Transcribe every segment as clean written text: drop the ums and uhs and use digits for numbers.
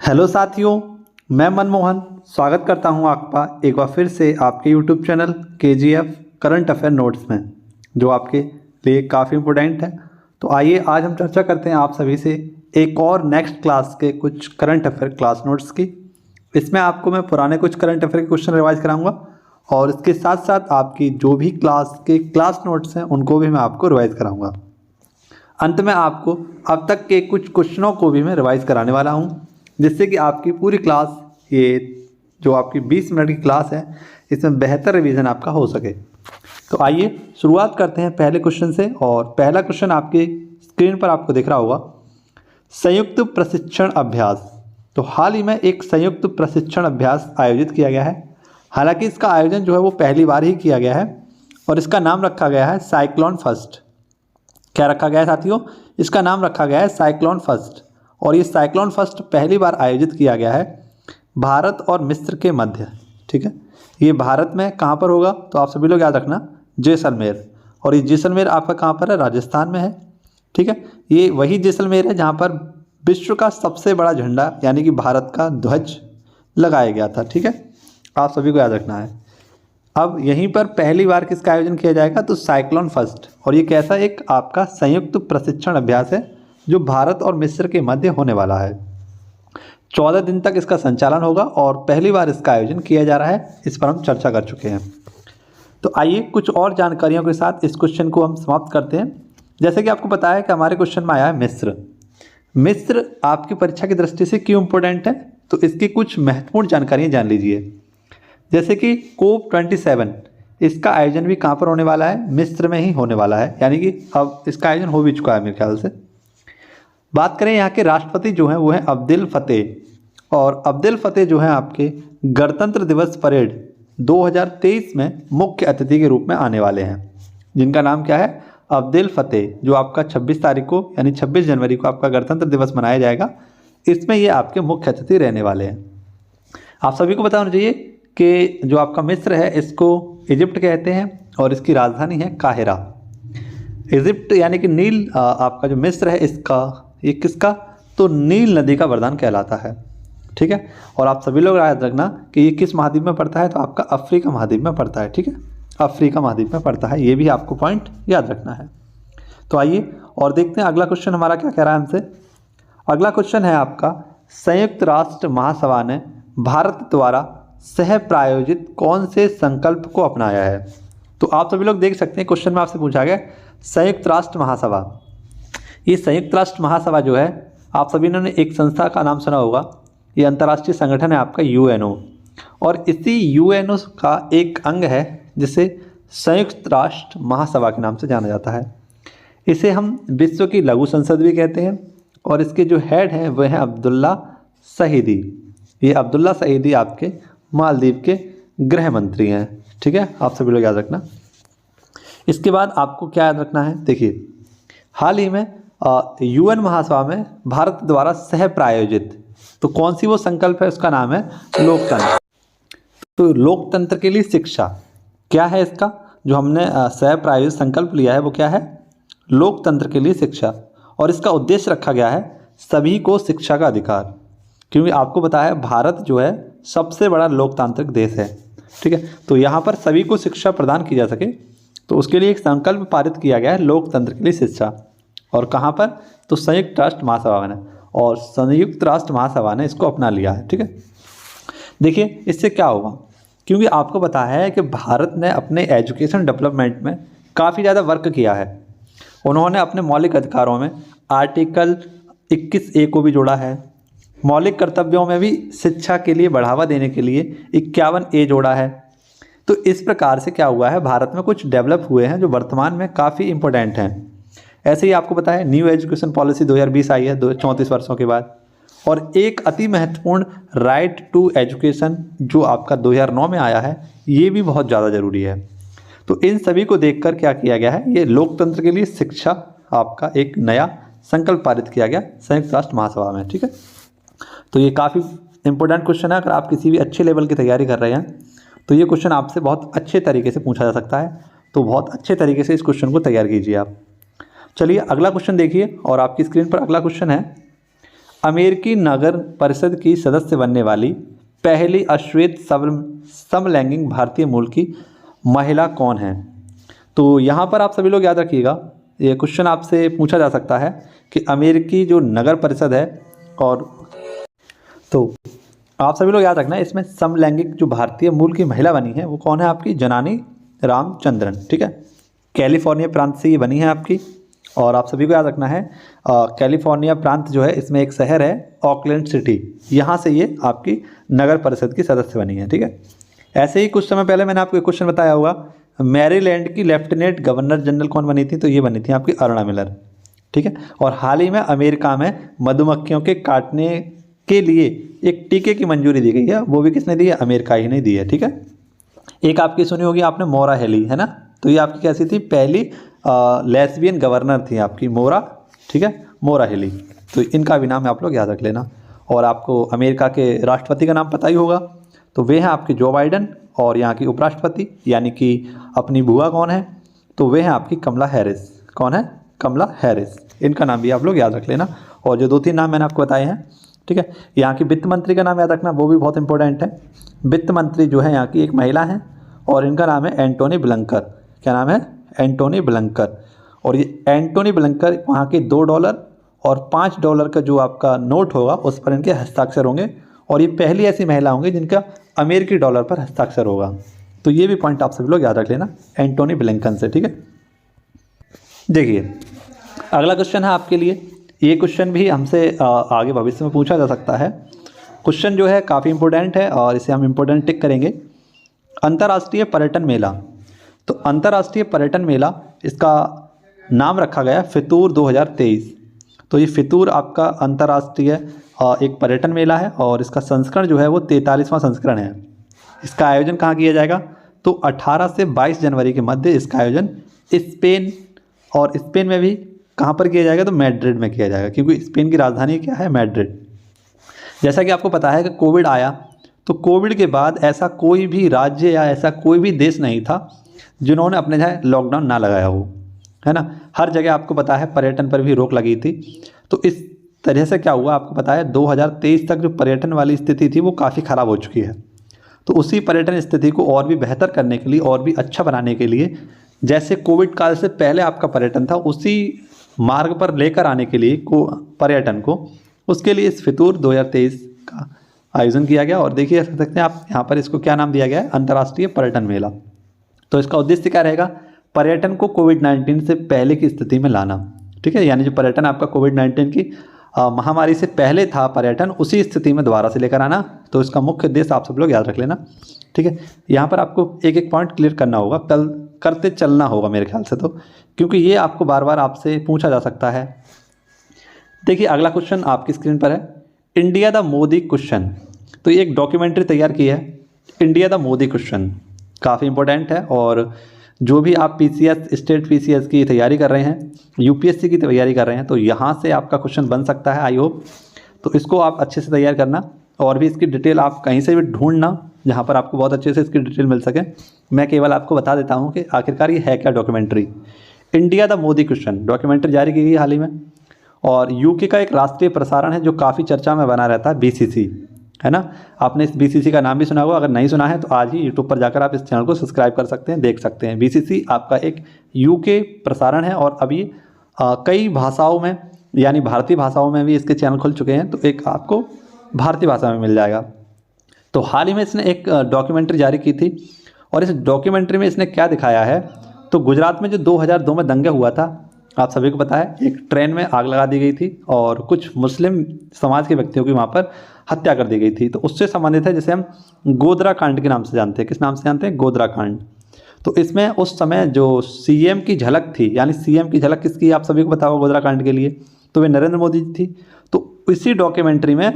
Hello साथियों, मैं मनमोहन स्वागत करता हूं आपका एक बार फिर से आपके YouTube channel KGF current affair notes में, जो आपके लिए काफ़ी इम्पोर्टेंट है। तो आइए आज हम चर्चा करते हैं आप सभी से एक और नेक्स्ट क्लास के कुछ करंट अफेयर क्लास नोट्स की। इसमें आपको मैं पुराने कुछ करंट अफेयर के क्वेश्चन रिवाइज कराऊंगा और इसके साथ साथ आपकी जो भी क्लास के क्लास नोट्स हैं उनको भी मैं आपको रिवाइज कराऊँगा। अंत में आपको अब तक के कुछ क्वेश्चनों को भी मैं रिवाइज कराने वाला हूँ, जिससे कि आपकी पूरी क्लास, ये जो आपकी 20 मिनट की क्लास है, इसमें बेहतर रिवीजन आपका हो सके। तो आइए शुरुआत करते हैं पहले क्वेश्चन से। और पहला क्वेश्चन आपकी स्क्रीन पर आपको दिख रहा होगा, संयुक्त प्रशिक्षण अभ्यास। तो हाल ही में एक संयुक्त प्रशिक्षण अभ्यास आयोजित किया गया है। हालांकि इसका आयोजन जो है वो पहली बार ही किया गया है और इसका नाम रखा गया है साइक्लोन फर्स्ट। क्या रखा गया है साथियों? इसका नाम रखा गया है साइक्लोन फर्स्ट। और ये साइक्लोन फर्स्ट पहली बार आयोजित किया गया है भारत और मिस्र के मध्य। ठीक है, ये भारत में कहाँ पर होगा? तो आप सभी लोग याद रखना, जैसलमेर। और ये जैसलमेर आपका कहाँ पर है? राजस्थान में है। ठीक है, ये वही जैसलमेर है जहाँ पर विश्व का सबसे बड़ा झंडा यानी कि भारत का ध्वज लगाया गया था। ठीक है, आप सभी को याद रखना है। अब यहीं पर पहली बार किसका आयोजन किया जाएगा? तो साइक्लोन फर्स्ट। और ये कैसा एक आपका संयुक्त प्रशिक्षण अभ्यास है जो भारत और मिस्र के मध्य होने वाला है। 14 दिन तक इसका संचालन होगा और पहली बार इसका आयोजन किया जा रहा है। इस पर हम चर्चा कर चुके हैं। तो आइए कुछ और जानकारियों के साथ इस क्वेश्चन को हम समाप्त करते हैं। जैसे कि आपको पता है कि हमारे क्वेश्चन में आया है मिस्र। मिस्र आपकी परीक्षा की दृष्टि से क्यों इम्पोर्टेंट है? तो इसकी कुछ महत्वपूर्ण जानकारियाँ जान लीजिए। जैसे कि COP27, इसका आयोजन भी कहाँ पर होने वाला है? मिस्र में ही होने वाला है। यानी कि अब इसका आयोजन हो भी चुका है मेरे ख्याल से। बात करें यहाँ के राष्ट्रपति जो हैं वो हैं अब्देल फतेह। और अब्देल फतेह जो हैं आपके गणतंत्र दिवस परेड 2023 में मुख्य अतिथि के रूप में आने वाले हैं, जिनका नाम क्या है? अब्देल फतेह, जो आपका 26 तारीख को यानी 26 जनवरी को आपका गणतंत्र दिवस मनाया जाएगा। इसमें ये आपके मुख्य अतिथि रहने वाले हैं। आप सभी को पता होना चाहिए कि जो आपका मिस्र है इसको इजिप्ट कहते हैं और इसकी राजधानी है काहिरा। इजिप्ट यानी कि नील, आपका जो मिस्र है इसका, ये किसका? तो नील नदी का वरदान कहलाता है। ठीक है, और आप सभी लोग याद रखना कि ये किस महाद्वीप में पड़ता है? तो आपका अफ्रीका महाद्वीप में पड़ता है। ठीक है, अफ्रीका महाद्वीप में पड़ता है, ये भी आपको पॉइंट याद रखना है। तो आइए और देखते हैं अगला क्वेश्चन हमारा क्या कह रहा है हमसे। अगला क्वेश्चन है आपका, संयुक्त राष्ट्र महासभा ने भारत द्वारा सह प्रायोजित कौन से संकल्प को अपनाया है? तो आप सभी लोग देख सकते हैं क्वेश्चन में आपसे पूछा गया संयुक्त राष्ट्र महासभा। ये संयुक्त राष्ट्र महासभा जो है, आप सभी ने एक संस्था का नाम सुना होगा। ये अंतर्राष्ट्रीय संगठन है आपका UNO, और इसी UNO का एक अंग है जिसे संयुक्त राष्ट्र महासभा के नाम से जाना जाता है। इसे हम विश्व की लघु संसद भी कहते हैं और इसके जो हेड हैं वह हैं अब्दुल्ला शहीदी। ये अब्दुल्ला शहीदी आपके मालदीव के गृह मंत्री हैं। ठीक है, आप सभी लोग याद रखना। इसके बाद आपको क्या याद रखना है? देखिए, हाल ही में UN महासभा में भारत द्वारा सह प्रायोजित, तो कौन सी वो संकल्प है? उसका नाम है लोकतंत्र। तो लोकतंत्र के लिए शिक्षा क्या है इसका? जो हमने सह प्रायोजित संकल्प लिया है वो क्या है? लोकतंत्र के लिए शिक्षा। और इसका उद्देश्य रखा गया है सभी को शिक्षा का अधिकार, क्योंकि आपको पता है भारत जो है सबसे बड़ा लोकतांत्रिक देश है। ठीक है, तो यहाँ पर सभी को शिक्षा प्रदान की जा सके, तो उसके लिए एक संकल्प पारित किया गया है लोकतंत्र के लिए शिक्षा। और कहाँ पर? तो संयुक्त राष्ट्र महासभा ने, और संयुक्त राष्ट्र महासभा ने इसको अपना लिया है। ठीक है, देखिए इससे क्या होगा, क्योंकि आपको पता है कि भारत ने अपने एजुकेशन डेवलपमेंट में काफ़ी ज़्यादा वर्क किया है। उन्होंने अपने मौलिक अधिकारों में आर्टिकल 21A को भी जोड़ा है। मौलिक कर्तव्यों में भी शिक्षा के लिए बढ़ावा देने के लिए 51A जोड़ा है। तो इस प्रकार से क्या हुआ है, भारत में कुछ डेवलप हुए हैं जो वर्तमान में काफ़ी इंपॉर्टेंट हैं। ऐसे ही आपको पता है न्यू एजुकेशन पॉलिसी 2020 आई है 34 वर्षों के बाद। और एक अति महत्वपूर्ण राइट टू एजुकेशन जो आपका 2009 में आया है, ये भी बहुत ज़्यादा ज़रूरी है। तो इन सभी को देखकर क्या किया गया है, ये लोकतंत्र के लिए शिक्षा आपका एक नया संकल्प पारित किया गया संयुक्त राष्ट्र महासभा में। ठीक है, तो ये काफ़ी इंपॉर्टेंट क्वेश्चन है। अगर आप किसी भी अच्छे लेवल की तैयारी कर रहे हैं तो ये क्वेश्चन आपसे बहुत अच्छे तरीके से पूछा जा सकता है। तो बहुत अच्छे तरीके से इस क्वेश्चन को तैयार कीजिए आप। चलिए अगला क्वेश्चन देखिए, और आपकी स्क्रीन पर अगला क्वेश्चन है, अमेरिकी नगर परिषद की सदस्य बनने वाली पहली अश्वेत समलैंगिक भारतीय मूल की महिला कौन है? तो यहाँ पर आप सभी लोग याद रखिएगा, ये क्वेश्चन आपसे पूछा जा सकता है कि अमेरिकी जो नगर परिषद है, और तो आप सभी लोग याद रखना इसमें समलैंगिक जो भारतीय मूल की महिला बनी है वो कौन है? आपकी जनानी रामचंद्रन। ठीक है, कैलिफोर्निया प्रांत से ये बनी है आपकी। और आप सभी को याद रखना है कैलिफोर्निया प्रांत जो है इसमें एक शहर है ऑकलैंड सिटी, यहाँ से ये आपकी नगर परिषद की सदस्य बनी है। ठीक है, ऐसे ही कुछ समय पहले मैंने आपको एक क्वेश्चन बताया होगा, मैरीलैंड की लेफ्टिनेंट गवर्नर जनरल कौन बनी थी? तो ये बनी थी आपकी अरुणा मिलर। ठीक है, और हाल ही में अमेरिका में मधुमक्खियों के काटने के लिए एक टीके की मंजूरी दी गई है, वो भी किसने दी है? अमेरिका ही ने दी है। ठीक है, एक आपकी सुनी होगी आपने मोरा हेली, है ना, तो ये आपकी कैसी थी? पहली लेस्बियन गवर्नर थी आपकी मोरा। ठीक है, मोरा हेली, तो इनका भी नाम आप लोग याद रख लेना। और आपको अमेरिका के राष्ट्रपति का नाम पता ही होगा, तो वे हैं आपके जो बाइडन, और यहाँ की उपराष्ट्रपति यानी कि अपनी बुआ कौन है? तो वे हैं आपकी कमला हैरिस। कौन है? कमला हैरिस, इनका नाम भी आप लोग याद रख लेना। और जो 2-3 नाम मैंने आपको बताए हैं, ठीक है, यहाँ की वित्त मंत्री का नाम याद रखना, वो भी बहुत इंपॉर्टेंट है। वित्त मंत्री जो है यहाँ की एक महिला है और इनका नाम है एंटोनी ब्लंकर। क्या नाम है? एंटोनी ब्लंकर। और ये एंटोनी ब्लंकर वहाँ के $2 और $5 का जो आपका नोट होगा उस पर इनके हस्ताक्षर होंगे, और ये पहली ऐसी महिला होंगी जिनका अमेरिकी डॉलर पर हस्ताक्षर होगा। तो ये भी पॉइंट आप सभी लोग याद रख लेना एंटोनी ब्लिंकन से। ठीक है, देखिए अगला क्वेश्चन है आपके लिए, ये क्वेश्चन भी हमसे आगे भविष्य में पूछा जा सकता है। क्वेश्चन जो है काफ़ी इंपॉर्टेंट है और इसे हम इंपॉर्टेंट टिक करेंगे। अंतर्राष्ट्रीय पर्यटन मेला, तो अंतर्राष्ट्रीय पर्यटन मेला इसका नाम रखा गया फितूर 2023। तो ये फितूर आपका अंतर्राष्ट्रीय एक पर्यटन मेला है और इसका संस्करण जो है वो 43वां संस्करण है। इसका आयोजन कहाँ किया जाएगा? तो 18 से 22 जनवरी के मध्य इसका आयोजन स्पेन, और स्पेन में भी कहाँ पर किया जाएगा? तो मैड्रिड में किया जाएगा, क्योंकि स्पेन की राजधानी क्या है? मैड्रिड। जैसा कि आपको पता है कि कोविड आया, तो कोविड के बाद ऐसा कोई भी राज्य या ऐसा कोई भी देश नहीं था जिन्होंने अपने जगह लॉकडाउन ना लगाया हो, है ना। हर जगह आपको पता है पर्यटन पर भी रोक लगी थी। तो इस तरह से क्या हुआ आपको पता है 2023 तक जो पर्यटन वाली स्थिति थी वो काफ़ी ख़राब हो चुकी है। तो उसी पर्यटन स्थिति को और भी बेहतर करने के लिए और भी अच्छा बनाने के लिए, जैसे कोविड काल से पहले आपका पर्यटन था उसी मार्ग पर लेकर आने के लिए पर्यटन को, उसके लिए इस फितूर 2023 का आयोजन किया गया। और देखिए सकते हैं आप यहाँ पर इसको क्या नाम दिया गया है? अंतर्राष्ट्रीय पर्यटन मेला। तो इसका उद्देश्य क्या रहेगा? पर्यटन को कोविड-19 से पहले की स्थिति में लाना। ठीक है, यानी जो पर्यटन आपका कोविड-19 की महामारी से पहले था पर्यटन, उसी स्थिति में दोबारा से लेकर आना। तो इसका मुख्य उद्देश्य आप सब लोग याद रख लेना। ठीक है, यहाँ पर आपको एक एक पॉइंट क्लियर करना होगा, कल करते चलना होगा मेरे ख्याल से, तो क्योंकि ये आपको बार बार आपसे पूछा जा सकता है। देखिए अगला क्वेश्चन आपकी स्क्रीन पर है, इंडिया द मोदी क्वेश्चन। तो ये एक डॉक्यूमेंट्री तैयार की है, इंडिया द मोदी क्वेश्चन, काफ़ी इंपॉर्टेंट है। और जो भी आप पीसीएस, स्टेट पीसीएस की तैयारी कर रहे हैं, यूपीएससी की तैयारी कर रहे हैं, तो यहाँ से आपका क्वेश्चन बन सकता है, आई होप। तो इसको आप अच्छे से तैयार करना, और भी इसकी डिटेल आप कहीं से भी ढूंढना जहाँ पर आपको बहुत अच्छे से इसकी डिटेल मिल सके। मैं केवल आपको बता देता हूँ कि आखिरकार ये है क्या documentary. India the Modi question documentary जारी की गई हाल ही में, और यूके का एक राष्ट्रीय प्रसारण है जो काफ़ी चर्चा में बना रहता है, बीसीसी, है ना। आपने इस बीसीसी का नाम भी सुना होगा, अगर नहीं सुना है तो आज ही यूट्यूब पर जाकर आप इस चैनल को सब्सक्राइब कर सकते हैं, देख सकते हैं। बीसीसी आपका एक यूके प्रसारण है, और अभी कई भाषाओं में, यानी भारतीय भाषाओं में भी इसके चैनल खुल चुके हैं, तो एक आपको भारतीय भाषा में मिल जाएगा। तो हाल ही में इसने एक डॉक्यूमेंट्री जारी की थी, और इस डॉक्यूमेंट्री में इसने क्या दिखाया है, तो गुजरात में जो 2002 में दंगा हुआ था, आप सभी को पता है, एक ट्रेन में आग लगा दी गई थी और कुछ मुस्लिम समाज के व्यक्तियों की वहाँ पर हत्या कर दी गई थी। तो उससे संबंधित है, जिसे हम गोधरा कांड के नाम से जानते हैं। किस नाम से जानते हैं? गोधरा कांड। तो इसमें उस समय जो सीएम की झलक थी, यानी सीएम की झलक किसकी आप सभी को पता होगा गोधरा कांड के लिए, तो वे नरेंद्र मोदी जी थी। तो इसी डॉक्यूमेंट्री में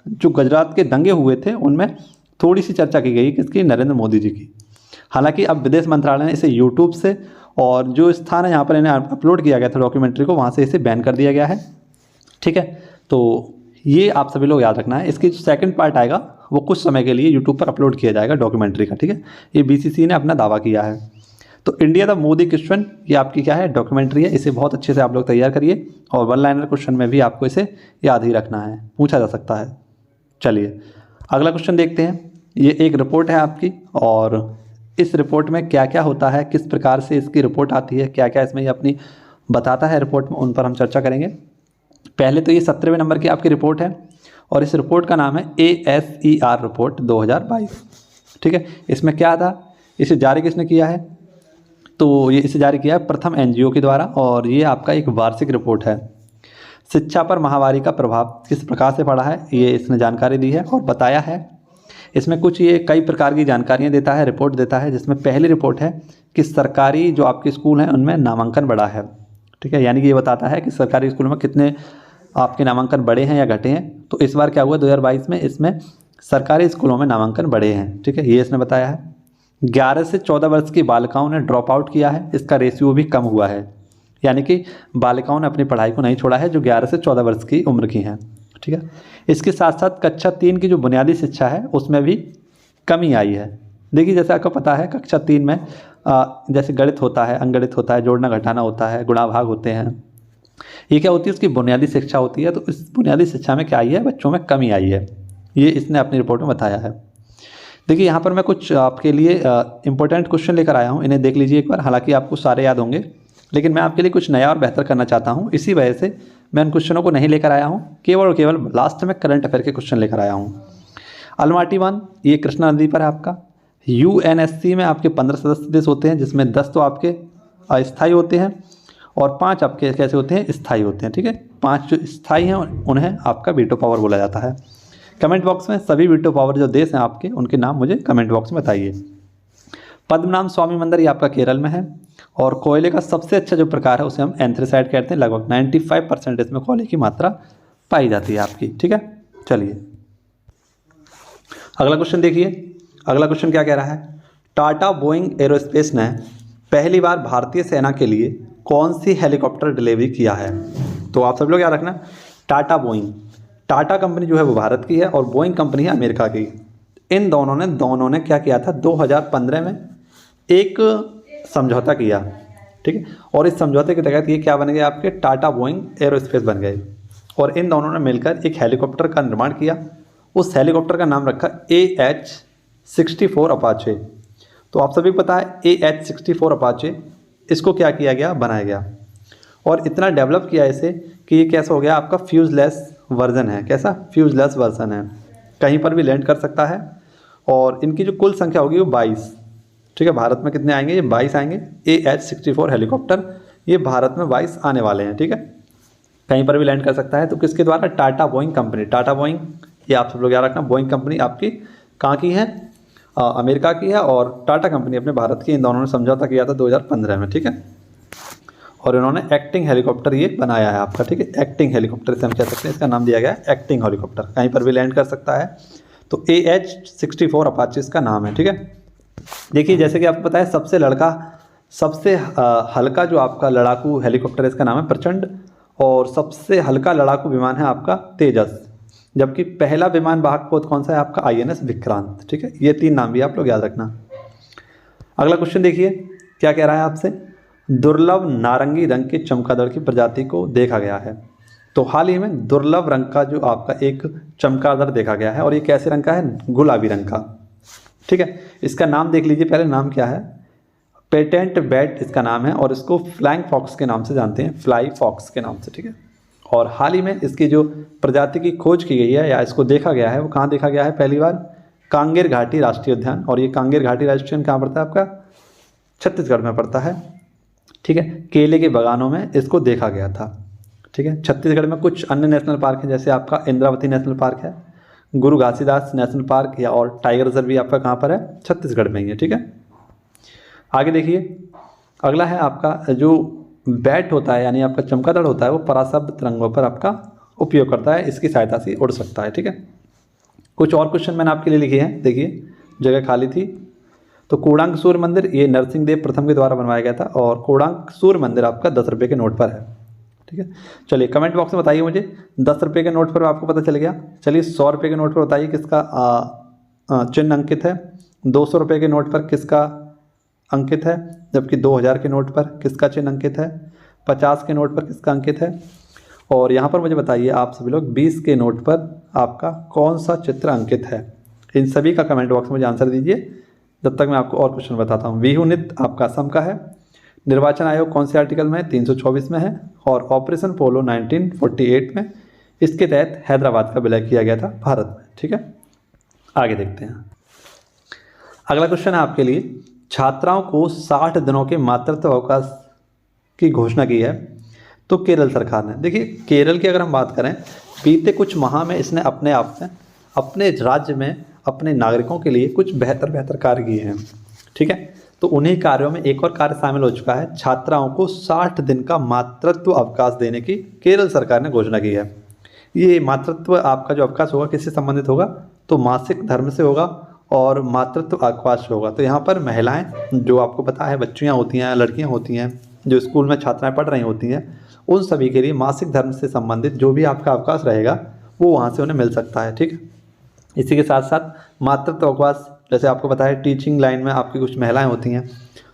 जो गुजरात के दंगे हुए थे उनमें थोड़ी सी चर्चा की गई, किसकी? नरेंद्र मोदी जी की। हालांकि अब विदेश मंत्रालय ने इसे यूट्यूब से, और जो स्थान है जहाँ पर इन्हें अपलोड किया गया था डॉक्यूमेंट्री को, वहाँ से इसे बैन कर दिया गया है। ठीक है, तो ये आप सभी लोग याद रखना है। इसकी जो सेकंड पार्ट आएगा वो कुछ समय के लिए यूट्यूब पर अपलोड किया जाएगा डॉक्यूमेंट्री का। ठीक है, ये बीसीसी ने अपना दावा किया है। तो इंडिया द मोदी क्वेश्चन ये आपकी क्या है, डॉक्यूमेंट्री है। इसे बहुत अच्छे से आप लोग तैयार करिए और वन लाइनर क्वेश्चन में भी आपको इसे याद ही रखना है, पूछा जा सकता है। चलिए अगला क्वेश्चन देखते हैं। ये एक रिपोर्ट है आपकी और इस रिपोर्ट में क्या क्या होता है, किस प्रकार से इसकी रिपोर्ट आती है, क्या क्या इसमें ये अपनी बताता है रिपोर्ट में, उन पर हम चर्चा करेंगे। पहले तो ये 17वें नंबर की आपकी रिपोर्ट है और इस रिपोर्ट का नाम है ASER रिपोर्ट 2022। ठीक है, इसमें क्या था, इसे जारी किसने किया है, तो ये इसे जारी किया है प्रथम NGO के द्वारा और ये आपका एक वार्षिक रिपोर्ट है। शिक्षा पर महामारी का प्रभाव किस प्रकार से पड़ा है, ये इसने जानकारी दी है और बताया है। इसमें कुछ ये कई प्रकार की जानकारियाँ देता है, रिपोर्ट देता है, जिसमें पहली रिपोर्ट है कि सरकारी जो आपके स्कूल हैं उनमें नामांकन बढ़ा है। ठीक है, यानी कि ये बताता है कि सरकारी स्कूलों में कितने आपके नामांकन बढ़े हैं या घटे हैं। तो इस बार क्या हुआ 2022 में, इसमें सरकारी स्कूलों में नामांकन बढ़े हैं। ठीक है, ये इसने बताया है। 11 से 14 वर्ष की बालिकाओं ने ड्रॉप आउट किया है, इसका रेशियो भी कम हुआ है, यानी कि बालिकाओं ने अपनी पढ़ाई को नहीं छोड़ा है जो 11 से 14 वर्ष की उम्र की हैं। ठीक है, इसके साथ साथ कक्षा 3 की जो बुनियादी शिक्षा है उसमें भी कमी आई है। देखिए जैसे आपको पता है कक्षा 3 में जैसे गणित होता है, अंकगणित होता है, जोड़ना घटाना होता है, गुणा भाग होते हैं, ये क्या होती है, उसकी बुनियादी शिक्षा होती है। तो इस बुनियादी शिक्षा में क्या आई है, बच्चों में कमी आई है, ये इसने अपनी रिपोर्ट में बताया है। देखिए यहाँ पर मैं कुछ आपके लिए इंपॉर्टेंट क्वेश्चन लेकर आया हूँ, इन्हें देख लीजिए एक बार। हालांकि आपको सारे याद होंगे लेकिन मैं आपके लिए कुछ नया और बेहतर करना चाहता हूँ, इसी वजह से मैं उन क्वेश्चनों को नहीं लेकर आया हूँ, केवल और केवल लास्ट में करंट अफेयर के क्वेश्चन लेकर आया हूँ। अलमाटी 1 ये कृष्णा नदी पर है आपका। UNSC में आपके 15 सदस्य देश होते हैं, जिसमें 10 तो आपके अस्थायी होते हैं और 5 आपके कैसे होते हैं, स्थायी होते हैं। ठीक है, 5 जो स्थायी हैं उन्हें आपका वीटो पावर बोला जाता है। कमेंट बॉक्स में सभी वीटो पावर जो देश हैं आपके, उनके नाम मुझे कमेंट बॉक्स में बताइए। पद्मनाभ स्वामी मंदिर ये आपका केरल में है और कोयले का सबसे अच्छा जो प्रकार है उसे हम एंथ्रेसाइट कहते हैं। लगभग 95% इसमें कोयले की मात्रा पाई जाती है आपकी। ठीक है, चलिए अगला क्वेश्चन देखिए। अगला क्वेश्चन क्या कह रहा है, टाटा बोइंग एरोस्पेस ने पहली बार भारतीय सेना के लिए कौन सी हेलीकॉप्टर डिलीवरी किया है। तो आप सब लोग याद रखना, टाटा बोइंग, टाटा कंपनी जो है वो भारत की है और बोइंग कंपनी है अमेरिका की। इन दोनों ने क्या किया था, 2015 में एक समझौता किया। ठीक है, और इस समझौते के तहत ये क्या बन गए, आपके टाटा बोइंग एरोस्पेस बन गए और इन दोनों ने मिलकर एक हेलीकॉप्टर का निर्माण किया। उस हेलीकॉप्टर का नाम रखा AH-64 अपाचे। तो आप सभी को पता है AH-64 अपाचे, इसको क्या किया गया, बनाया गया और इतना डेवलप किया इसे कि ये कैसा हो गया, आपका फ्यूजलेस वर्जन है। कैसा, फ्यूजलेस वर्जन है, कहीं पर भी लैंड कर सकता है और इनकी जो कुल संख्या होगी वो 22। ठीक है, भारत में कितने आएंगे, ये 22 आएंगे। AH-64 हेलीकॉप्टर ये भारत में 22 आने वाले हैं। ठीक है, कहीं पर भी लैंड कर सकता है। तो किसके द्वारा, Tata Boeing company. Tata Boeing ये आप सब लोग याद रखना, बोइंग कंपनी आपकी कहाँ की है, अमेरिका की है और टाटा कंपनी अपने भारत की। इन दोनों ने समझौता किया था 2015 में। ठीक है, और इन्होंने एक्टिंग हेलीकॉप्टर ये बनाया है आपका। ठीक है, एक्टिंग हेलीकॉप्टर से हम कह सकते हैं, इसका नाम दिया गया है एक्टिंग हेलीकॉप्टर, कहीं पर भी लैंड कर सकता है। तो AH-64 अपाचे इसका नाम है। ठीक है, देखिए जैसे कि आपको पता है सबसे हल्का जो आपका लड़ाकू हेलीकॉप्टर है इसका नाम है प्रचंड और सबसे हल्का लड़ाकू विमान है आपका तेजस, जबकि पहला विमान वाहक पोत कौन सा है आपका, INS विक्रांत। ठीक है, ये 3 नाम भी आप लोग याद रखना। अगला क्वेश्चन देखिए क्या कह रहा है आपसे, दुर्लभ नारंगी रंग की चमगादड़ की प्रजाति को देखा गया है। तो हाल ही में दुर्लभ रंग का जो आपका एक चमगादड़ देखा गया है और ये कैसे रंग का है, गुलाबी रंग का। ठीक है, इसका नाम देख लीजिए, पहले नाम क्या है, पेटेंट बैट इसका नाम है और इसको फ्लाइंग फॉक्स के नाम से जानते हैं, फ्लाई फॉक्स के नाम से। ठीक है, और हाल ही में इसकी जो प्रजाति की खोज की गई है या इसको देखा गया है वो कहाँ देखा गया है, पहली बार कांगेर घाटी राष्ट्रीय उद्यान। और ये कांगेर घाटी राष्ट्रीय उद्यान कहाँ पड़ता है आपका, छत्तीसगढ़ में पड़ता है। ठीक है, केले के बागानों में इसको देखा गया था। ठीक है, छत्तीसगढ़ में कुछ अन्य नेशनल पार्क हैं, जैसे आपका इंद्रावती नेशनल पार्क है, गुरु घासीदास नेशनल पार्क या और टाइगर रिजर्व भी आपका कहाँ पर है, छत्तीसगढ़ में ही है। ठीक है, आगे देखिए अगला है आपका जो बैट होता है यानी आपका चमगादड़ होता है वो पराशब्द तरंगों पर आपका उपयोग करता है, इसकी सहायता से उड़ सकता है। ठीक है, कुछ और क्वेश्चन मैंने आपके लिए लिखे हैं, देखिए जगह खाली थी। तो कोणांक सूर्य मंदिर ये नरसिंह देव प्रथम के द्वारा बनवाया गया था और कोणांक सूर्य मंदिर आपका 10 रुपये के नोट पर है। ठीक है, चलिए कमेंट बॉक्स में बताइए मुझे 10 रुपये के नोट पर आपको पता चल गया। चलिए 100 रुपये के नोट पर बताइए किसका चिन्ह अंकित है, 200 रुपये के नोट पर किसका अंकित है, जबकि 2000 के नोट पर किसका चिन्ह अंकित है, 50 के नोट पर किसका अंकित है, और यहाँ पर मुझे बताइए आप सभी लोग 20 के नोट पर आपका कौन सा चित्र अंकित है। इन सभी का कमेंट बॉक्स में मुझे आंसर दीजिए, जब तक मैं आपको और क्वेश्चन बताता हूँ। बिहू नृत्य आपका असम का है। निर्वाचन आयोग कौन से आर्टिकल में है, 324 में है। और ऑपरेशन पोलो 1948 में, इसके तहत हैदराबाद का विलय किया गया था भारत में। ठीक है, आगे देखते हैं। अगला क्वेश्चन है आपके लिए, छात्राओं को 60 दिनों के मातृत्व अवकाश की घोषणा की है तो केरल सरकार ने। देखिए केरल की अगर हम बात करें, बीते कुछ माह में इसने अपने आप में अपने राज्य में अपने नागरिकों के लिए कुछ बेहतर कार्य किए हैं। ठीक है, तो उन्हीं कार्यों में एक और कार्य शामिल हो चुका है, छात्राओं को 60 दिन का मातृत्व अवकाश देने की केरल सरकार ने घोषणा की है। ये मातृत्व आपका जो अवकाश होगा किससे संबंधित होगा, तो मासिक धर्म से होगा और मातृत्व अवकाश होगा। तो यहाँ पर महिलाएं, जो आपको पता है बच्चियाँ होती हैं, लड़कियाँ होती हैं, जो स्कूल में छात्राएं पढ़ रही होती हैं, उन सभी के लिए मासिक धर्म से संबंधित जो भी आपका अवकाश रहेगा वो वहाँ से उन्हें मिल सकता है। ठीक है, इसी के साथ साथ मातृत्व अवकाश, जैसे आपको पता है टीचिंग लाइन में आपकी कुछ महिलाएं होती हैं,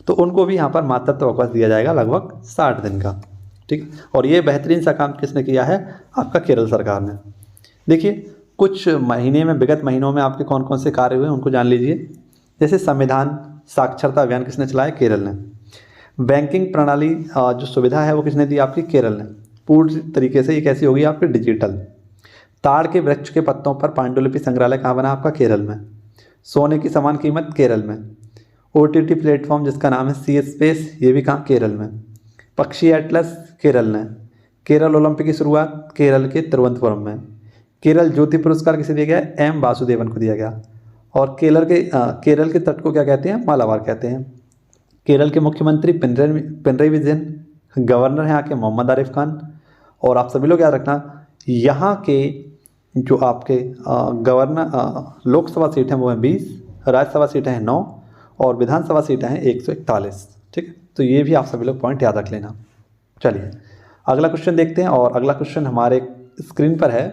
तो उनको भी यहाँ पर मातृत्व अवकाश दिया जाएगा लगभग 60 दिन का। ठीक, और ये बेहतरीन सा काम किसने किया है, आपका केरल सरकार ने। देखिए कुछ महीने में, विगत महीनों में आपके कौन कौन से कार्य हुए उनको जान लीजिए। जैसे संविधान साक्षरता अभियान किसने चलाया, केरल ने। बैंकिंग प्रणाली जो सुविधा है वो किसने दी, आपकी केरल ने। पूर्ण तरीके से ये कैसी होगी आपकी, डिजिटल। ताड़ के वृक्ष के पत्तों पर पांडुलिपि संग्रहालय कहाँ बना, आपका केरल में। सोने की समान कीमत, केरल में। OTT प्लेटफॉर्म जिसका नाम है सी स्पेस, ये भी कहाँ, केरल में। पक्षी एटलस, केरल ने। केरल ओलंपिक की शुरुआत केरल के तिरुवनंतपुरम में। केरल ज्योति पुरस्कार किसे दिया गया, M वासुदेवन को दिया गया। और केरल के तट को क्या कहते हैं, मालाबार कहते हैं। केरल के मुख्यमंत्री पिनरई विजयन, गवर्नर हैं यहाँ के मोहम्मद आरिफ खान। और आप सभी लोग याद रखना, यहाँ के जो आपके गवर्नर लोकसभा सीटें वो हैं 20, राज्यसभा सीटें हैं 9 और विधानसभा सीटें हैं 141। ठीक है, तो ये भी आप सभी लोग पॉइंट याद रख लेना। चलिए अगला क्वेश्चन देखते हैं, और अगला क्वेश्चन हमारे स्क्रीन पर है,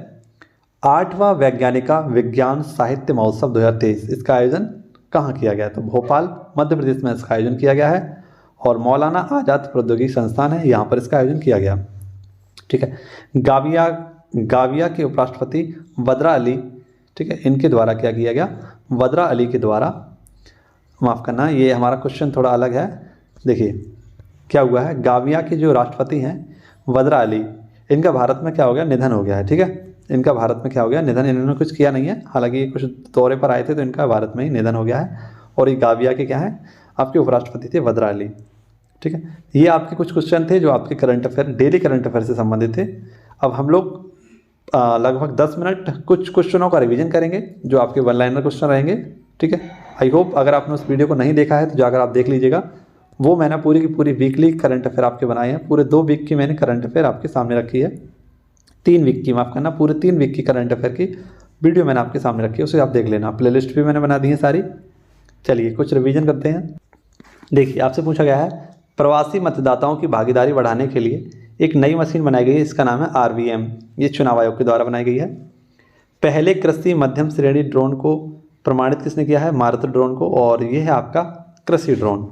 8वां वैज्ञानिका विज्ञान साहित्य महोत्सव 2023, इसका आयोजन कहाँ किया गया, तो भोपाल मध्य प्रदेश में इसका आयोजन किया गया है। और मौलाना आज़ाद प्रौद्योगिकी संस्थान है, यहाँ पर इसका आयोजन किया गया। ठीक है, गाविया के उपराष्ट्रपति वद्रा अली, ठीक है, इनके द्वारा क्या किया गया, वद्रा अली के द्वारा, माफ़ करना ये हमारा क्वेश्चन थोड़ा अलग है। देखिए क्या हुआ है, गाविया के जो राष्ट्रपति हैं वद्रा अली, इनका भारत में क्या हो गया, निधन हो गया है। ठीक है, इनका भारत में क्या हो गया, निधन। इन्होंने कुछ किया नहीं है, हालांकि ये कुछ दौरे पर आए थे तो इनका भारत में ही निधन हो गया है। और ये गाविया के क्या है, आपके उपराष्ट्रपति थे वद्रा अली। ठीक है, ये आपके कुछ क्वेश्चन थे जो आपके current affair, daily current affair से संबंधित थे। अब हम लोग लगभग 10 मिनट कुछ क्वेश्चनों का रिवीजन करेंगे जो आपके वन लाइनर क्वेश्चन रहेंगे। ठीक है, आई होप अगर आपने उस वीडियो को नहीं देखा है तो जाकर आप देख लीजिएगा। वो मैंने पूरी की पूरी वीकली करंट अफेयर आपके बनाए हैं, पूरे 2 वीक की मैंने करंट अफेयर आपके सामने रखी है, 3 वीक की, माफ़ करना, पूरे 3 वीक की करंट अफेयर की वीडियो मैंने आपके सामने रखी है, उसे आप देख लेना। प्लेलिस्ट भी मैंने बना दी है सारी। चलिए कुछ रिवीजन करते हैं। देखिए आपसे पूछा गया है, प्रवासी मतदाताओं की भागीदारी बढ़ाने के लिए एक नई मशीन बनाई गई है, इसका नाम है RVM, ये चुनाव आयोग के द्वारा बनाई गई है। पहले कृषि मध्यम श्रेणी ड्रोन को प्रमाणित किसने किया है, मारुति ड्रोन को, और ये है आपका कृषि ड्रोन।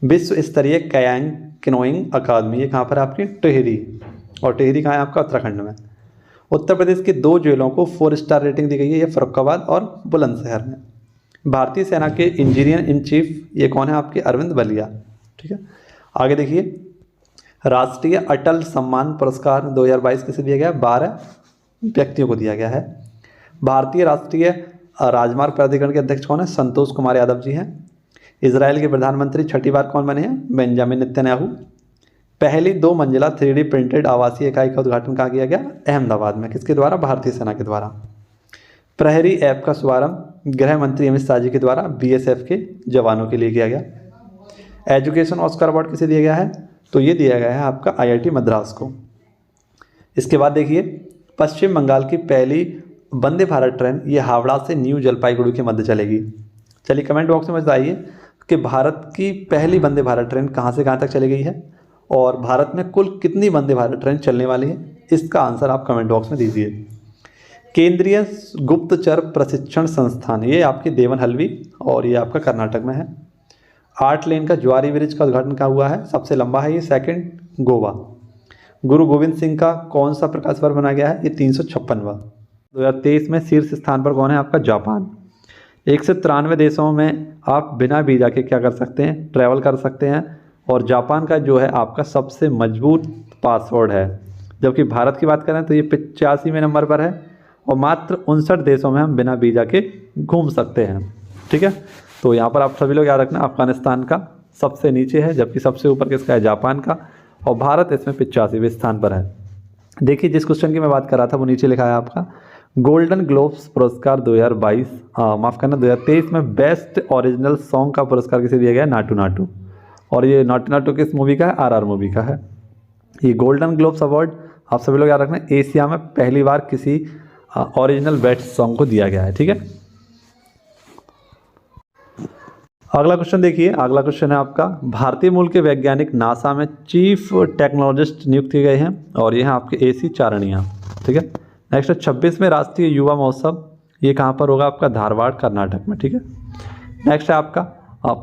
विश्व स्तरीय कयांग किनोइंग अकादमी, ये कहाँ पर आपकी, टिहरी, और टिहरी कहाँ है आपका, उत्तराखंड में। उत्तर प्रदेश के 2 जेलों को 4 स्टार रेटिंग दी गई है, ये फर्रुखाबाद और बुलंदशहर में। भारतीय सेना के इंजीनियर इन चीफ ये कौन है, आपके अरविंद बलिया। ठीक है, आगे देखिए, राष्ट्रीय अटल सम्मान पुरस्कार 2022 किसे दिया गया, 12 व्यक्तियों को दिया गया है। भारतीय राष्ट्रीय राजमार्ग प्राधिकरण के अध्यक्ष कौन है, संतोष कुमार यादव जी हैं। इजराइल के प्रधानमंत्री छठी बार कौन बने हैं, बेंजामिन नेतन्याहू। पहली 2 मंजिला 3D प्रिंटेड आवासीय इकाई का उद्घाटन कहाँ किया गया, अहमदाबाद में, किसके द्वारा, भारतीय सेना के द्वारा। प्रहरी ऐप का शुभारंभ गृह मंत्री अमित शाह जी के द्वारा BSF के जवानों के लिए किया गया। एजुकेशन ऑस्कर अवार्ड किसे दिया गया है, तो ये दिया गया है आपका IIT मद्रास को। इसके बाद देखिए, पश्चिम बंगाल की पहली वंदे भारत ट्रेन ये हावड़ा से न्यू जलपाईगुड़ी के मध्य चलेगी। चलिए कमेंट बॉक्स में बताइए कि भारत की पहली वंदे भारत ट्रेन कहाँ से कहाँ तक चली गई है, और भारत में कुल कितनी वंदे भारत ट्रेन चलने वाली है, इसका आंसर आप कमेंट बॉक्स में दीजिए। केंद्रीय गुप्तचर प्रशिक्षण संस्थान, ये आपकी देवन हलवी और ये आपका कर्नाटक में है। 8 लेन का ज्वारी ब्रिज का उद्घाटन कहाँ हुआ है? सबसे लंबा है ये, सेकंड गोवा। गुरु गोविंद सिंह का कौन सा प्रकाश पर्व मनाया गया है? ये 356वां। 2023 में शीर्ष स्थान पर कौन है आपका? जापान। 193 देशों में आप बिना वीज़ा के क्या कर सकते हैं? ट्रैवल कर सकते हैं। और जापान का जो है आपका सबसे मजबूत पासवर्ड है। जबकि भारत की बात करें तो ये 85वें नंबर पर है और मात्र 59 देशों में हम बिना वीज़ा के घूम सकते हैं। ठीक है, तो यहाँ पर आप सभी लोग याद रखना, अफगानिस्तान का सबसे नीचे है, जबकि सबसे ऊपर किसका है? जापान का। और भारत इसमें 85वें स्थान पर है। देखिए, जिस क्वेश्चन की मैं बात कर रहा था वो नीचे लिखा है आपका गोल्डन ग्लोब्स पुरस्कार 2022 माफ़ करना 2023 में बेस्ट ओरिजिनल सॉन्ग का पुरस्कार किसे दिया गया? नाटू नाटू। और ये नाटू नाटू किस मूवी का है? RR मूवी का है। ये गोल्डन ग्लोब्स अवार्ड आप सभी लोग याद रखना, एशिया में पहली बार किसी ओरिजिनल बेस्ट सॉन्ग को दिया गया है। ठीक है, अगला क्वेश्चन देखिए। अगला क्वेश्चन है आपका, भारतीय मूल के वैज्ञानिक नासा में चीफ टेक्नोलॉजिस्ट नियुक्त किए गए हैं और ये हैं आपके AC चारणिया। ठीक है, नेक्स्ट 26वें राष्ट्रीय युवा महोत्सव, ये कहाँ पर होगा आपका? धारवाड़ कर्नाटक में। ठीक है, नेक्स्ट है आपका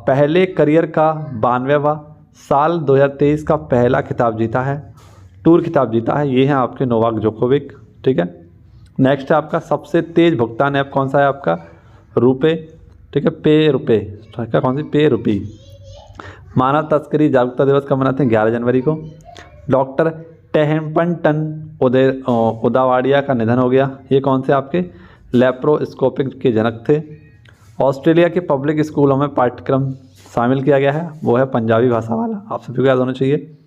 पहले करियर का 92वां साल 2023 का पहला खिताब जीता है, टूर खिताब जीता है, ये हैं आपके नोवाक जोकोविक। ठीक है, नेक्स्ट है आपका सबसे तेज भुगतान ऐप कौन सा है आपका? रुपे। ठीक है, पे रुपे, क्या कौन सी? पे रुपी। मानव तस्करी जागरूकता दिवस कब मनाते हैं? 11 जनवरी को। डॉक्टर टेहम्पटन उदावाडिया का निधन हो गया, ये कौन से आपके? लेप्रोस्कोपिक के जनक थे। ऑस्ट्रेलिया के पब्लिक स्कूलों में पाठ्यक्रम शामिल किया गया है, वो है पंजाबी भाषा वाला, आप सभी को याद होना चाहिए।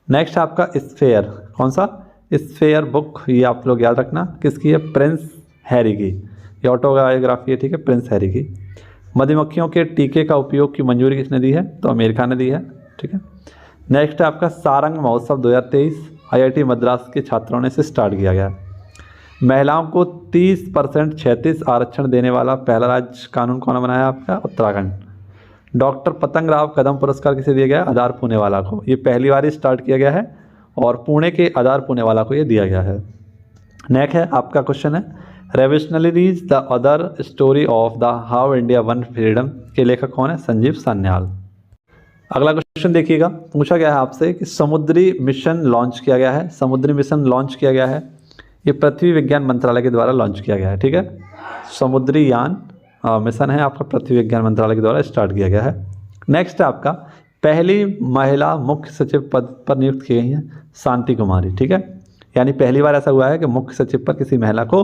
नेक्स्ट आपका स्फेयर, कौन सा? स्फेयर बुक, ये आप लोग याद रखना किसकी है? प्रिंस हैरी की, ये ऑटोबायोग्राफी है। ठीक है, प्रिंस हैरी की। मधुमक्खियों के टीके का उपयोग की मंजूरी किसने दी है? तो अमेरिका ने दी है। ठीक है, नेक्स्ट है आपका सारंग महोत्सव 2023 IIT मद्रास के छात्रों ने इसे स्टार्ट किया गया। महिलाओं को 30% क्षैतिज आरक्षण देने वाला पहला राज्य कानून कौन बनाया आपका? उत्तराखंड। डॉक्टर पतंग राव कदम पुरस्कार किसे दिया गया? आधार पुणेवाला को, ये पहली बार ही स्टार्ट किया गया है और पुणे के आधार पुणेवाला को ये दिया गया है। नेक्स्ट है आपका क्वेश्चन है revolutionaries the other story of the how India one freedom के लेखक कौन है? संजीव सान्याल। अगला क्वेश्चन देखिएगा, पूछा गया है आपसे कि समुद्री मिशन लॉन्च किया गया है। समुद्री मिशन लॉन्च किया गया है, ये पृथ्वी विज्ञान मंत्रालय के द्वारा लॉन्च किया गया है। ठीक है, समुद्री यान मिशन है आपका, पृथ्वी विज्ञान मंत्रालय के द्वारा स्टार्ट किया गया है। नेक्स्ट है आपका पहली महिला मुख्य सचिव पद पर नियुक्त की गई हैं शांति कुमारी। ठीक है, यानी पहली बार ऐसा हुआ है कि मुख्य सचिव पर किसी महिला को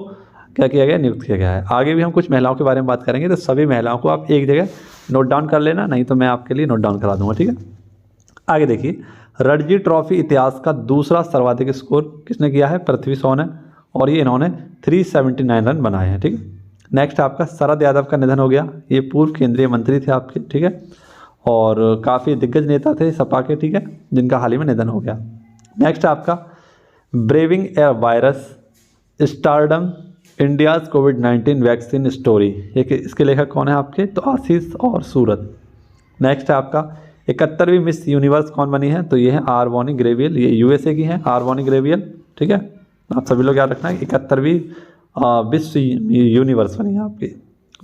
क्या किया गया? नियुक्त किया गया है। आगे भी हम कुछ महिलाओं के बारे में बात करेंगे, तो सभी महिलाओं को आप एक जगह नोट डाउन कर लेना, नहीं तो मैं आपके लिए नोट डाउन करा दूंगा। ठीक है, आगे देखिए, रणजी ट्रॉफी इतिहास का दूसरा सर्वाधिक स्कोर किसने किया है? पृथ्वी शॉ ने, और ये इन्होंने 379 रन बनाए हैं। ठीक है, नेक्स्ट आपका शरद यादव का निधन हो गया, ये पूर्व केंद्रीय मंत्री थे आपके। ठीक है, और काफ़ी दिग्गज नेता थे सपा के। ठीक है, जिनका हाल ही में निधन हो गया। नेक्स्ट आपका ब्रेविंग ए वायरस स्टारडम इंडियाज़ कोविड-19 वैक्सीन स्टोरी, ये इसके लेखक कौन है आपके? तो आशीष और सूरत। नेक्स्ट है आपका 71वीं मिस यूनिवर्स कौन बनी है? तो ये है आरबोनी ग्रेवियल, ये USA की हैं आरबोनी ग्रेवियल। ठीक है, आप सभी लोग याद रखना है 71वीं विश्व यूनिवर्स बनी है आपकी।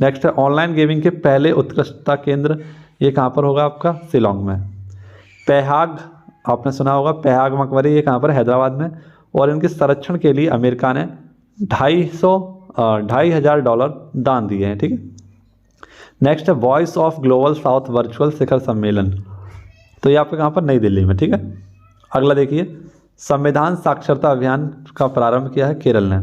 नेक्स्ट है ऑनलाइन गेमिंग के पहले उत्कृष्टता केंद्र, ये कहाँ पर होगा आपका? शिलोंग में। पेहाग, आपने सुना होगा पेहाग मकबरे, ये कहाँ पर? हैदराबाद में। और इनके संरक्षण के लिए अमेरिका ने $2,500 दान दिए हैं। ठीक है, नेक्स्ट है voice of Global South virtual शिखर सम्मेलन, तो ये आपके कहाँ पर? नई दिल्ली में। ठीक है, अगला देखिए, संविधान साक्षरता अभियान का प्रारंभ किया है केरल ने।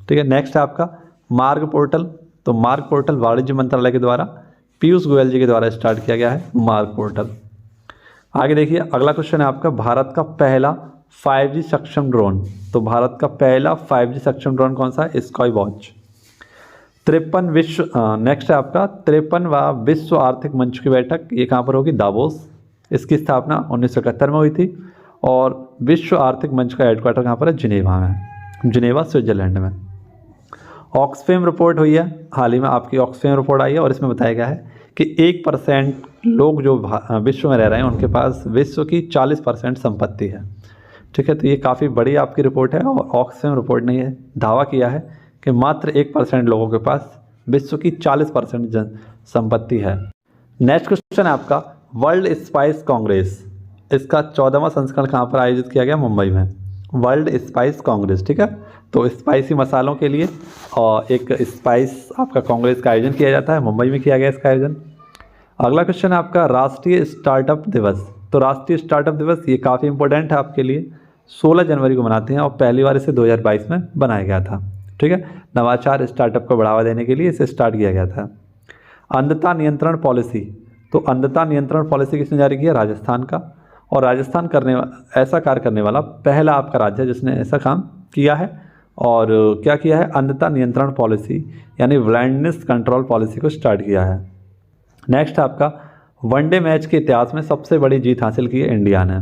ठीक है, नेक्स्ट है आपका मार्ग पोर्टल, तो मार्ग पोर्टल वाणिज्य मंत्रालय के द्वारा पीयूष गोयल जी के द्वारा स्टार्ट किया गया है मार्ग पोर्टल। आगे देखिए, अगला क्वेश्चन है आपका भारत का पहला 5G सक्षम ड्रोन, तो भारत का पहला 5G सक्षम ड्रोन कौन सा है? Sky watch. 53 विश्व नेक्स्ट है आपका 53वां विश्व आर्थिक मंच की बैठक, ये कहाँ पर होगी? दावोस। इसकी स्थापना 1971 में हुई थी और विश्व आर्थिक मंच का हेडक्वार्टर कहाँ पर है? जिनेवा में, जिनेवा स्विट्जरलैंड में। ऑक्सफेम रिपोर्ट हुई है हाल ही में, आपकी ऑक्सफेम रिपोर्ट आई है और इसमें बताया गया है कि 1% लोग जो विश्व में रह रहे हैं उनके पास विश्व की 40% संपत्ति है। ठीक है, तो ये काफ़ी बड़ी आपकी रिपोर्ट है और ऑक्सफेम रिपोर्ट ने यह दावा किया है कि मात्र 1% लोगों के पास विश्व की 40% संपत्ति है। नेक्स्ट क्वेश्चन है आपका वर्ल्ड स्पाइस कांग्रेस, इसका 14वां संस्करण कहाँ पर आयोजित किया गया? मुंबई में। वर्ल्ड स्पाइस कांग्रेस, ठीक है। तो स्पाइसी मसालों के लिए और एक स्पाइस आपका कांग्रेस का आयोजन किया जाता है, मुंबई में किया गया इसका आयोजन। अगला क्वेश्चन है आपका राष्ट्रीय स्टार्टअप दिवस। तो राष्ट्रीय स्टार्टअप दिवस ये काफ़ी इंपॉर्टेंट है आपके लिए, 16 जनवरी को मनाते हैं और पहली बार इसे 2022 में बनाया गया था, ठीक है। नवाचार स्टार्टअप को बढ़ावा देने के लिए इसे स्टार्ट किया गया था। अंधता नियंत्रण पॉलिसी, तो अंधता नियंत्रण पॉलिसी किसने जारी किया? राजस्थान का। और राजस्थान ऐसा कार्य करने वाला पहला आपका राज्य है जिसने ऐसा काम किया है। और क्या किया है? अंधता नियंत्रण पॉलिसी यानी ब्लाइंडनेस कंट्रोल पॉलिसी को स्टार्ट किया है। नेक्स्ट आपका वनडे मैच के इतिहास में सबसे बड़ी जीत हासिल की है इंडिया ने।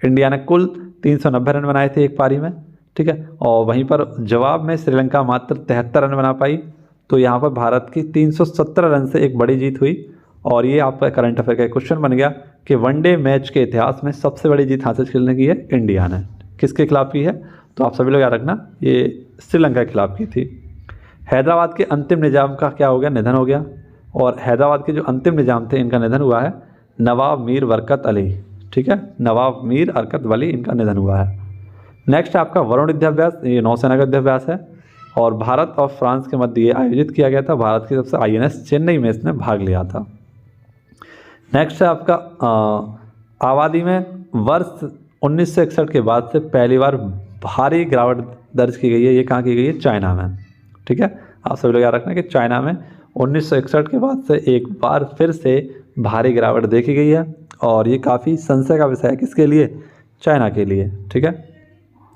इंडिया ने कुल 390 रन बनाए थे एक पारी में, ठीक है। और वहीं पर जवाब में श्रीलंका मात्र 73 रन बना पाई। तो यहाँ पर भारत की 317 रन से एक बड़ी जीत हुई। और ये आपका करंट अफेयर का क्वेश्चन बन गया कि वनडे मैच के इतिहास में सबसे बड़ी जीत हासिल करने की है इंडिया ने। किसके खिलाफ की है? तो आप सभी लोग याद रखना, ये श्रीलंका के खिलाफ की थी। हैदराबाद के अंतिम निजाम का क्या हो गया? निधन हो गया। और हैदराबाद के जो अंतिम निजाम थे इनका निधन हुआ है नवाब मीर बरकत अली, ठीक है। नवाब मीर बरकत अली इनका निधन हुआ है। नेक्स्ट आपका वरुण युद्धाभ्यास, ये नौसेना का युद्धाभ्यास है और भारत और फ्रांस के मध्य ये आयोजित किया गया था। भारत की तरफ से INS चेन्नई में इसने भाग लिया था। नेक्स्ट है आपका आबादी में वर्ष 1961 के बाद से पहली बार भारी गिरावट दर्ज की गई है। ये कहाँ की गई है? चाइना में, ठीक है। आप सभी लोग याद रखना कि चाइना में 1961 के बाद से एक बार फिर से भारी गिरावट देखी गई है और ये काफ़ी संशय का विषय है। किसके लिए? चाइना के लिए, ठीक है।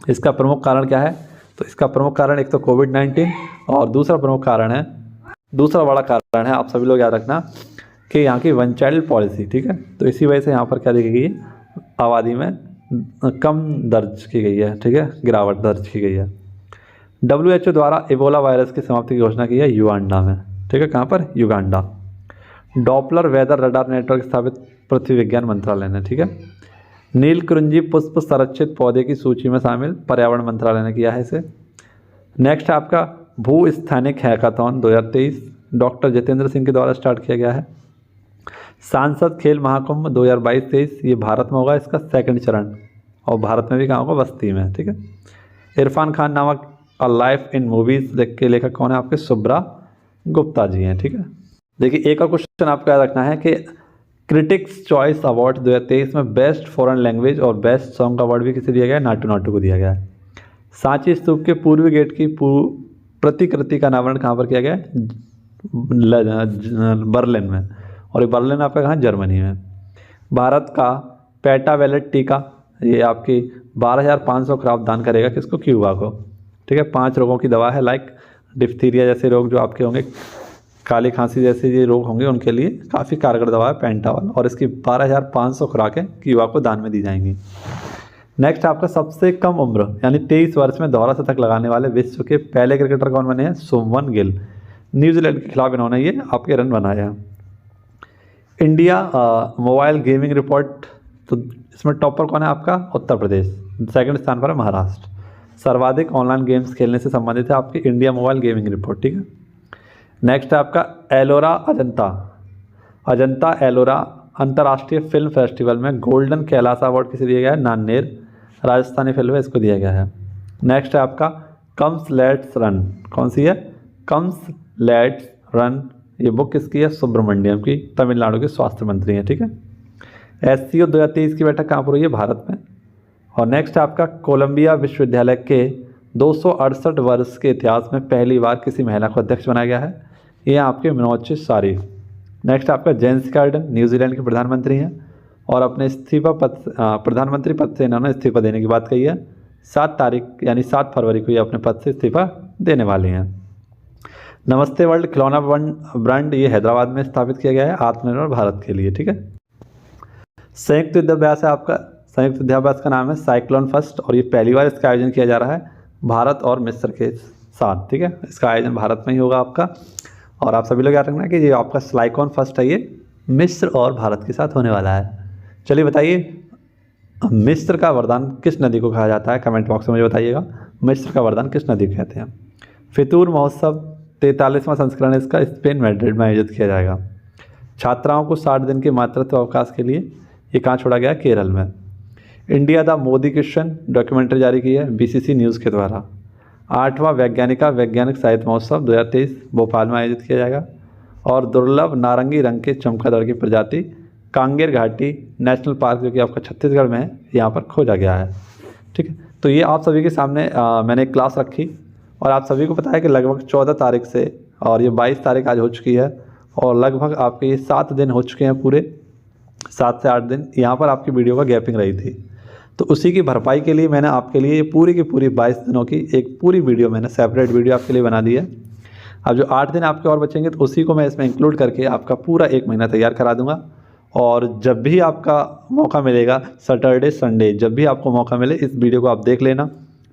इसका प्रमुख कारण क्या है? तो इसका प्रमुख कारण एक तो कोविड-19 और दूसरा बड़ा कारण है आप सभी लोग याद रखना कि यहाँ की वन चाइल्ड पॉलिसी, ठीक है। तो इसी वजह से यहाँ पर क्या देखी गई है? आबादी में कम दर्ज की गई है, ठीक है, गिरावट दर्ज की गई है। WHO द्वारा इबोला वायरस की समाप्ति की घोषणा की है युगांडा में, ठीक है। कहाँ पर? Uganda. Doppler weather radar network स्थापित पृथ्वी विज्ञान मंत्रालय ने, ठीक है। नीलकुंजी पुष्प संरक्षित पौधे की सूची में शामिल पर्यावरण मंत्रालय ने किया है इसे। नेक्स्ट आपका भू स्थानिक हैकाथॉन 2023 डॉक्टर जितेंद्र सिंह के द्वारा स्टार्ट किया गया है। सांसद खेल महाकुंभ 2022-23 ये भारत में होगा, इसका सेकंड चरण, और भारत में भी कहाँ होगा? बस्ती में, ठीक है। इरफान खान नामक अ लाइफ इन मूवीज के लेखक कौन है? आपके सुब्रा गुप्ता जी हैं, ठीक है। देखिए एक और क्वेश्चन आपको याद रखना है कि क्रिटिक्स चॉइस अवार्ड 2023 में बेस्ट फॉरेन लैंग्वेज और बेस्ट सॉन्ग का अवार्ड भी किसे दिया गया है? नाटू नाटू को दिया गया है। सांची स्तूप के पूर्वी गेट की प्रतिकृति का अनावरण कहाँ पर किया गया है? बर्लिन में, और ये बर्लिन आपका कहाँ? जर्मनी में। भारत का पेटावेलेट टीका ये आपकी 12,500 खराब दान करेगा किसको? क्यूबा को, ठीक है। 5 रोगों की दवा है, लाइक डिप्थीरिया जैसे रोग जो आपके होंगे, काली खांसी जैसे ये रोग होंगे उनके लिए काफ़ी कारगर दवा है पेंटावल, और इसकी 12,500 खुराकें क्यूबा को दान में दी जाएंगी। नेक्स्ट आपका सबसे कम उम्र यानी 23 वर्ष में दोहरा शतक लगाने वाले विश्व के पहले क्रिकेटर कौन बने हैं? शुभमन गिल। न्यूजीलैंड के खिलाफ इन्होंने ये आपके रन बनाया। इंडिया मोबाइल गेमिंग रिपोर्ट, तो इसमें टॉपर कौन है आपका? उत्तर प्रदेश। सेकंड स्थान पर है महाराष्ट्र। सर्वाधिक ऑनलाइन गेम्स खेलने से संबंधित है आपकी इंडिया मोबाइल गेमिंग रिपोर्ट, ठीक है। नेक्स्ट है आपका एलोरा अजंता एलोरा अंतर्राष्ट्रीय फिल्म फेस्टिवल में गोल्डन कैलाश अवार्ड किसे दिया गया है? नान्नेर राजस्थानी फिल्म है, इसको दिया गया है। नेक्स्ट है आपका कम्स लेट्स रन, कौन सी है? कम्स लेट्स रन, ये बुक किसकी है? सुब्रमण्यम की, तमिलनाडु के स्वास्थ्य मंत्री हैं, ठीक है। SCO 2023 की बैठक कहाँ पर हुई है? भारत में। और नेक्स्ट आपका कोलंबिया विश्वविद्यालय के 268 वर्ष के इतिहास में पहली बार किसी महिला को अध्यक्ष बनाया गया है? ये आपके मनोज शारीफ। नेक्स्ट आपका जेम्स कार्डन न्यूजीलैंड के प्रधानमंत्री हैं और अपने प्रधानमंत्री पद से इन्होंने इस्तीफा देने की बात कही है। 7 तारीख यानी 7 फरवरी को ये अपने पद से इस्तीफा देने वाले हैं। नमस्ते वर्ल्ड खिलौना ब्रांड ये हैदराबाद में स्थापित किया गया है आत्मनिर्भर भारत के लिए, ठीक है। संयुक्त युद्धाभ्यास है आपका, संयुक्त युद्धाभ्यास का नाम है साइक्लोन फर्स्ट और ये पहली बार इसका आयोजन किया जा रहा है भारत और मिस्र के साथ, ठीक है। इसका आयोजन भारत में ही होगा आपका। और आप सभी लोग याद रखना कि ये आपका साइक्लोन फर्स्ट है, ये मिस्र और भारत के साथ होने वाला है। चलिए बताइए मिस्र का वरदान किस नदी को कहा जाता है? कमेंट बॉक्स में मुझे बताइएगा मिस्र का वरदान किस नदी को कहते हैं। फितूर महोत्सव 43वां संस्करण इसका स्पेन मैड्रिड में आयोजित किया जाएगा। छात्राओं को 60 दिन के मातृत्व अवकाश के लिए ये कहाँ छोड़ा गया? केरल में। India the Modi question documentary जारी की है BCC न्यूज़ के द्वारा। 8वां वैज्ञानिक साहित्य महोत्सव 2023 भोपाल में आयोजित किया जाएगा। और दुर्लभ नारंगी रंग के चमगादड़ की प्रजाति कांगेर घाटी नेशनल पार्क, जो कि आपका छत्तीसगढ़ में है, यहाँ पर खोजा गया है। ठीक है, तो ये आप सभी के सामने मैंने एक क्लास रखी और आप सभी को पता है कि लगभग 14 तारीख से, और ये 22 तारीख आज हो चुकी है, और लगभग आपके ये 7 दिन हो चुके हैं, पूरे 7 से 8 दिन यहाँ पर आपकी वीडियो का गैपिंग रही थी। तो उसी की भरपाई के लिए मैंने आपके लिए पूरी की पूरी 22 दिनों की एक पूरी वीडियो, मैंने सेपरेट वीडियो आपके लिए बना दी है। अब जो 8 दिन आपके और बचेंगे तो उसी को मैं इसमें इंक्लूड करके आपका पूरा 1 महीना तैयार करा दूंगा। और जब भी आपका मौका मिलेगा, सैटरडे संडे जब भी आपको मौका मिले, इस वीडियो को आप देख लेना।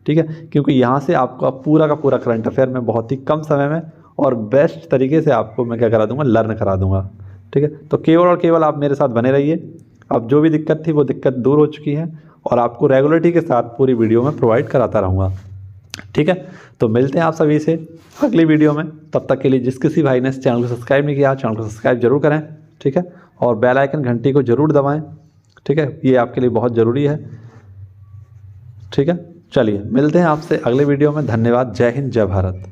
ठीक है, क्योंकि यहाँ से आपका पूरा का पूरा करंट अफेयर में बहुत ही कम समय में और बेस्ट तरीके से आपको मैं क्या करा दूंगा, लर्न करा दूंगा। ठीक है, तो केवल और केवल आप मेरे साथ बने रहिए। अब जो भी दिक्कत थी वो दिक्कत दूर हो चुकी है और आपको रेगुलरिटी के साथ पूरी वीडियो में प्रोवाइड कराता रहूँगा। ठीक है, तो मिलते हैं आप सभी से अगली वीडियो में। तब तक के लिए जिस किसी भाई ने इस चैनल को सब्सक्राइब नहीं किया, चैनल को सब्सक्राइब जरूर करें। ठीक है, और बेल आइकन घंटी को जरूर दबाएं। ठीक है, ये आपके लिए बहुत ज़रूरी है। ठीक है, चलिए मिलते हैं आपसे अगले वीडियो में। धन्यवाद। जय हिंद, जय भारत।